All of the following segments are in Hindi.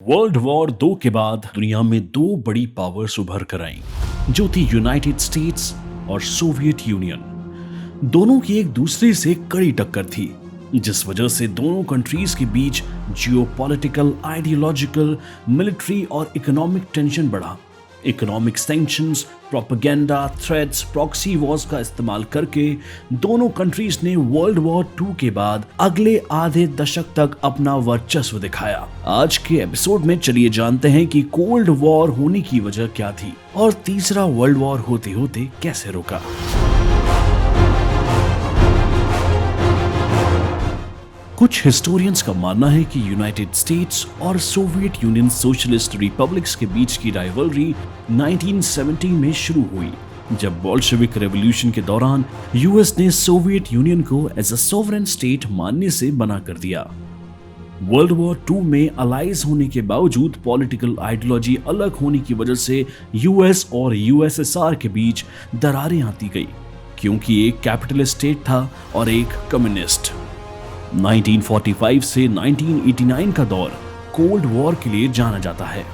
वर्ल्ड वॉर 2 के बाद दुनिया में दो बड़ी पावर्स उभर कर आईं, जो थी यूनाइटेड स्टेट्स और सोवियत यूनियन। दोनों की एक दूसरे से कड़ी टक्कर थी, जिस वजह से दोनों कंट्रीज के बीच जियोपॉलिटिकल, आइडियोलॉजिकल, मिलिट्री और इकोनॉमिक टेंशन बढ़ा। Economic sanctions, propaganda, threats, proxy Wars का इस्तेमाल करके दोनों कंट्रीज ने वर्ल्ड वॉर 2 के बाद अगले आधे दशक तक अपना वर्चस्व दिखाया। आज के एपिसोड में चलिए जानते हैं कि कोल्ड वॉर होने की वजह क्या थी और तीसरा वर्ल्ड वॉर होते होते कैसे रुका। कुछ हिस्टोरियंस का मानना है कि यूनाइटेड स्टेट्स और सोवियत यूनियन सोशलिस्ट रिपब्लिक्स के बीच की राइवलरी 1970 में शुरू हुई, जब बोल्शेविक रेवोल्यूशन के दौरान यूएस ने सोवियत यूनियन को एज अ सॉवरेन स्टेट मानने से मना कर दिया। वर्ल्ड वॉर 2 में अलाइज होने के बावजूद पॉलिटिकल आइडियोलॉजी अलग होने की वजह से यूएस और यूएसएसआर के बीच दरारें आती गई, क्योंकि एक कैपिटलिस्ट स्टेट था और एक कम्युनिस्ट। 1945 से 1989 का दौर कोल्ड वॉर के लिए जाना जाता है।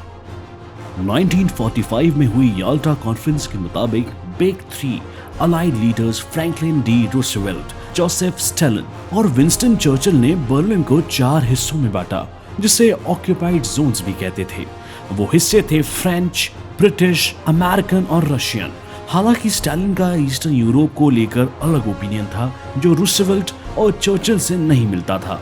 1945 में हुई याल्टा कॉन्फ्रेंस के मुताबिक big three allied leaders Franklin D Roosevelt, Joseph Stalin और विंस्टन चर्चिल ने बर्लिन को 4 हिस्सों में बांटा, जिसे ऑक्यूपाइड जोन्स भी कहते थे। वो हिस्से थे फ्रेंच, ब्रिटिश, अमेरिकन और रशियन। हालांकि स्टालिन का ईस्टर्न यूरोप को लेकर अलग ओपिनियन था, जो रूजवेल्ट और चर्चिल से नहीं मिलता था।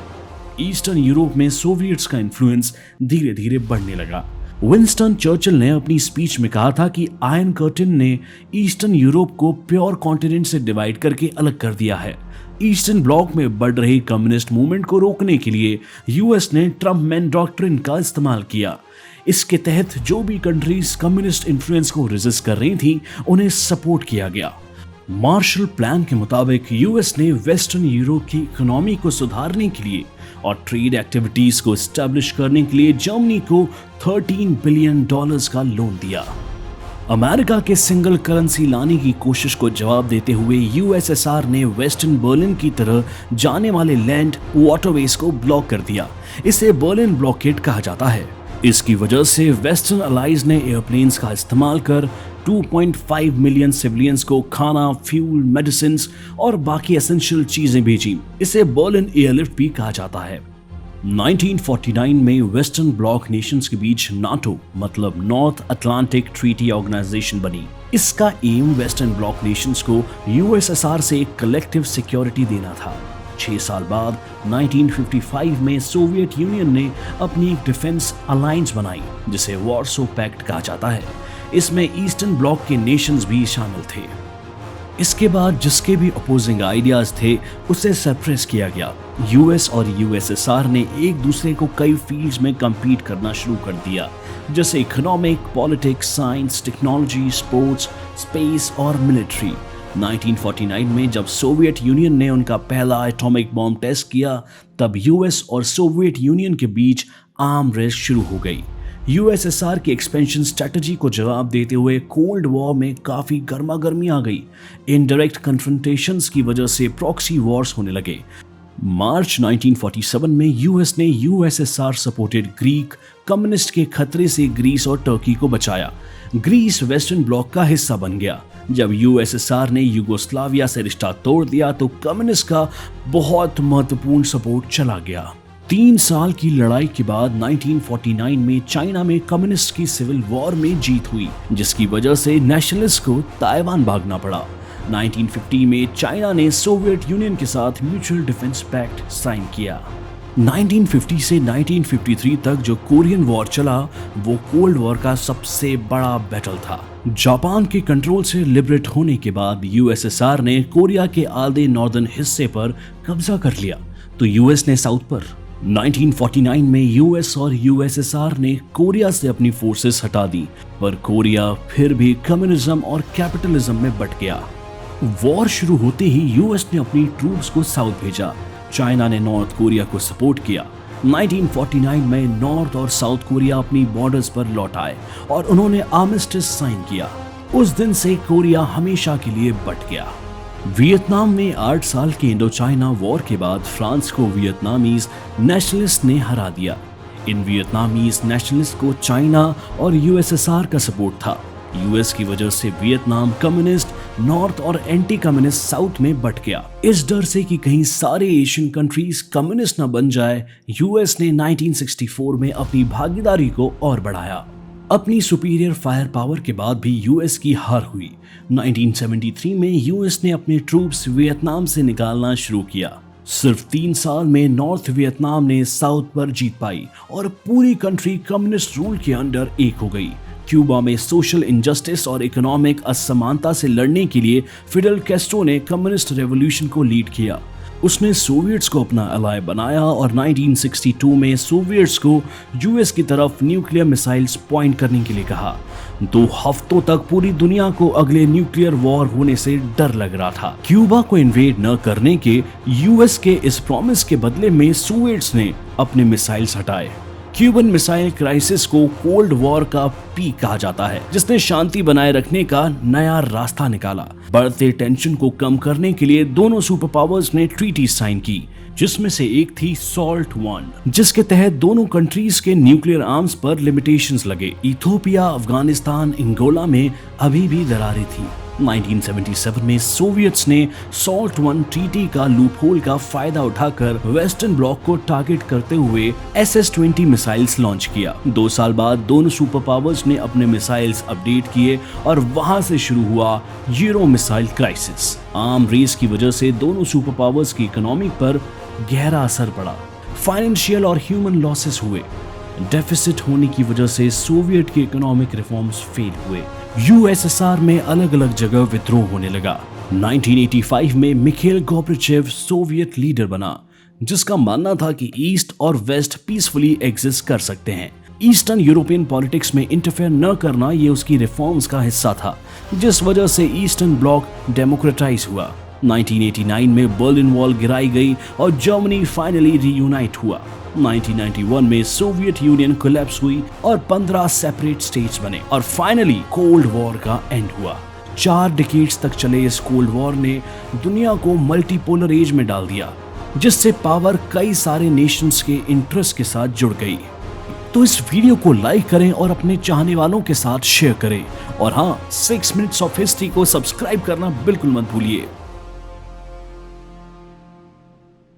ईस्टर्न यूरोप में सोवियट्स का इन्फ्लुएंस धीरे धीरे बढ़ने लगा। विंस्टन चर्चिल ने अपनी स्पीच में कहा था कि आयरन कर्टेन ने ईस्टर्न यूरोप को प्योर कॉन्टिनेंट से डिवाइड करके अलग कर दिया है। ईस्टर्न ब्लॉक में बढ़ रही कम्युनिस्ट मूवमेंट को रोकने के लिए यूएस ने ट्रम्प मैन डॉक्ट्रिन का इस्तेमाल किया। इसके तहत जो भी कंट्रीज कम्युनिस्ट इन्फ्लुएंस को रेजिस्ट कर रही थी, उन्हें सपोर्ट किया गया। मार्शल प्लान के मुताबिक यूएस ने वेस्टर्न यूरोप की इकोनॉमी को सुधारने के लिए और ट्रेड एक्टिविटीज को एस्टैब्लिश करने के लिए जर्मनी को $13 बिलियन का लोन दिया। अमेरिका के सिंगल करेंसी लाने की कोशिश को जवाब देते हुए यूएसएसआर ने वेस्टर्न बर्लिन की तरह जाने वाले लैंड वाटरवेज को ब्लॉक कर दिया। इसे बर्लिन ब्लॉकेड कहा जाता है। इसकी वजह से वेस्टर्न अलाइज ने एयरप्लेन्स का इस्तेमाल कर 2.5 मिलियन सिविलियंस को खाना, फ्यूल, मेडिसिन और बाकी एसेंशियल चीजें भेजी। इसे बर्लिन एयरलिफ्ट भी कहा जाता है। 1949 में वेस्टर्न ब्लॉक नेशंस के बीच नाटो मतलब नॉर्थ अटलांटिक ट्रीटी ऑर्गेनाइजेशन बनी। इसका एम वेस्टर्न ब्लॉक नेशंस को यूएसएसआर से एक कलेक्टिव सिक्योरिटी देना था। 6 साल बाद 1955 में सोवियत यूनियन ने अपनी एक डिफेंस अलायंस बनाई, जिसे वॉर्सो पैक्ट कहा जाता है। इसमें ईस्टर्न ब्लॉक के नेशंस भी शामिल थे। इसके बाद जिसके भी अपोजिंग आइडियाज थे, उसे सप्रेस किया गया। यूएस और यूएसएसआर ने एक दूसरे को कई फील्ड्स में compete करना शुरू कर दिया, जैसे economic, politics, science, technology, sports, space और मिलिट्री। 1949 में जब सोवियत यूनियन ने उनका पहला एटॉमिक बॉम्ब टेस्ट किया, तब यूएस और सोवियत यूनियन के बीच आर्म रेस शुरू हो गई। यूएसएसआर की एक्सपेंशन स्ट्रेटजी को जवाब देते हुए कोल्ड वॉर में काफी गर्मा गर्मी आ गई। इनडायरेक्ट कन्फ्रंटेशंस की वजह से प्रॉक्सी वॉर्स होने लगे। मार्च 1947 में यूएस ने यूएसएसआर सपोर्टेड ग्रीक कम्युनिस्ट के खतरे से ग्रीस और टर्की को बचाया। ग्रीस वेस्टर्न ब्लॉक का हिस्सा बन गया। जब यूएसएसआर ने यूगोस्लाविया से रिश्ता तोड़ दिया, तो कम्युनिस्ट का बहुत महत्वपूर्ण सपोर्ट चला गया। 3 साल की लड़ाई के बाद 1949 में चाइना में कम्युनिस्ट की सिविल वॉर में जीत हुई, जिसकी वजह से नेशनलिस्ट को ताइवान भागना पड़ा। 1950 में चाइना ने सोवियत यूनियन के साथ म्यूचुअल डिफेंस पैक्ट साइन किया। 1950 से 1953 तक जो कोरियन वॉर चला, वो कोल्ड वॉर का सबसे बड़ा बैटल था। जापान के कंट्रोल से लिबरेट होने के बाद यूएसएसआर ने कोरिया के आधे नॉर्दर्न हिस्से पर कब्जा कर लिया, तो यूएस ने साउथ पर। 1949 में यूएस और यूएसएसआर ने कोरिया से अपनी फोर्सेस हटा दी, पर कोरिया फिर भी कम्युनिज्म और कैपिटलिज्म में बट गया। वॉर शुरू होते ही यूएस ने अपनी ट्रूप्स को साउथ भेजा। चाइना ने नॉर्थ कोरिया को सपोर्ट किया। 1949 में नॉर्थ और साउथ कोरिया अपनी बॉर्डर्स पर लौट आए और उन्होंने आर्मिस्टिस साइन किया। उस दिन से कोरिया हमेशा के लिए बट गया। वियतनाम में 8 साल के इंडो चाइना वॉर के बाद फ्रांस को वियतनामीज नेशनलिस्ट ने हरा दिया। इन वियतनामीज नेशनलिस्ट को चाइना और यूएसएसआर का सपोर्ट था। यूएस की वजह से वियतनाम कम्युनिस्ट नॉर्थ और एंटी कम्युनिस्ट साउथ में बट गया। इस डर से कि कहीं सारे एशियन कंट्रीज कम्युनिस्ट न बन जाए, यूएस ने 1964 में अपनी भागीदारी को और बढ़ाया। अपनी सुपीरियर फायर पावर के बाद भी यूएस की हार हुई। 1973 में यूएस ने अपने ट्रूप्स वियतनाम से निकालना शुरू किया। सिर्फ 3 साल में नॉर्थ वियतनाम ने साउथ पर जीत पाई और पूरी कंट्री कम्युनिस्ट रूल के अंडर एक हो गई। क्यूबा में सोशल इनजस्टिस और इकोनॉमिक असमानता से लड़ने के लिए फिडेल कैस्ट्रो ने कम्युनिस्ट रेवोल्यूशन को लीड किया। उसने सोवियट्स को अपना अलाय बनाया और 1962 में सोवियट्स को यूएस की तरफ न्यूक्लियर मिसाइल्स पॉइंट करने के लिए कहा। 2 हफ्तों तक पूरी दुनिया को अगले न्यूक्लियर वॉर होने से डर लग रहा था। क्यूबा को इन्वेड न करने के यूएस के इस प्रॉमिस के बदले में सोवियट्स ने अपने मिसाइल्स हटाए। क्यूबन मिसाइल क्राइसिस को कोल्ड वॉर का पीक कहा जाता है, जिसने शांति बनाए रखने का नया रास्ता निकाला। बढ़ते टेंशन को कम करने के लिए दोनों सुपर पावर्स ने ट्रीटी साइन की, जिसमें से एक थी SALT I, जिसके तहत दोनों कंट्रीज के न्यूक्लियर आर्म्स पर लिमिटेशंस लगे। इथियोपिया, अफगानिस्तान, अंगोला में अभी भी दरारें थी। 1977 में सोवियट्स ने SALT I ट्रीटी का लूपहोल का फायदा उठाकर वेस्टर्न ब्लॉक को टारगेट करते हुए SS-20 मिसाइल्स लॉन्च किया। 2 साल बाद दोनों सुपर पावर्स ने अपने मिसाइल्स अपडेट किए और वहां से शुरू हुआ euro missile crisis. Arm race की वजह से दोनों सुपर पावर्स की इकोनॉमी पर गहरा असर पड़ा। फाइनेंशियल और ह्यूमन लॉसेस हुए। डेफिसिट होने की वजह से सोवियत के इकोनॉमिक रिफॉर्म्स फेल हुए। यूएसएसआर में अलग अलग जगह विद्रोह होने लगा। 1985 में मिखाइल गोर्बाचेव सोवियत लीडर बना, जिसका मानना था कि ईस्ट और वेस्ट पीसफुली एग्जिस्ट कर सकते हैं। ईस्टर्न यूरोपियन पॉलिटिक्स में इंटरफेयर न करना ये उसकी रिफॉर्म्स का हिस्सा था, जिस वजह से ईस्टर्न ब्लॉक डेमोक्रेटाइज हुआ। 1989 में बर्लिन वॉल गिराई गई और जर्मनी फाइनली रीयूनाइट हुआ। 1991 में सोवियत यूनियन कोलैप्स हुई और 15 सेपरेट स्टेट्स बने और फाइनली कोल्ड वॉर का एंड हुआ। 4 डिकेड्स तक चले इस कोल्ड वॉर ने दुनिया को मल्टीपोलर एज में डाल दिया, जिससे पावर कई सारे नेशंस के इंटरेस्ट के साथ जुड़ गई। तो इस वीडियो को लाइक करें और अपने चाहने वालों के साथ शेयर करें, और हाँ, 6 मिनट्स ऑफ हिस्ट्री को सब्सक्राइब करना बिल्कुल मत भूलिए।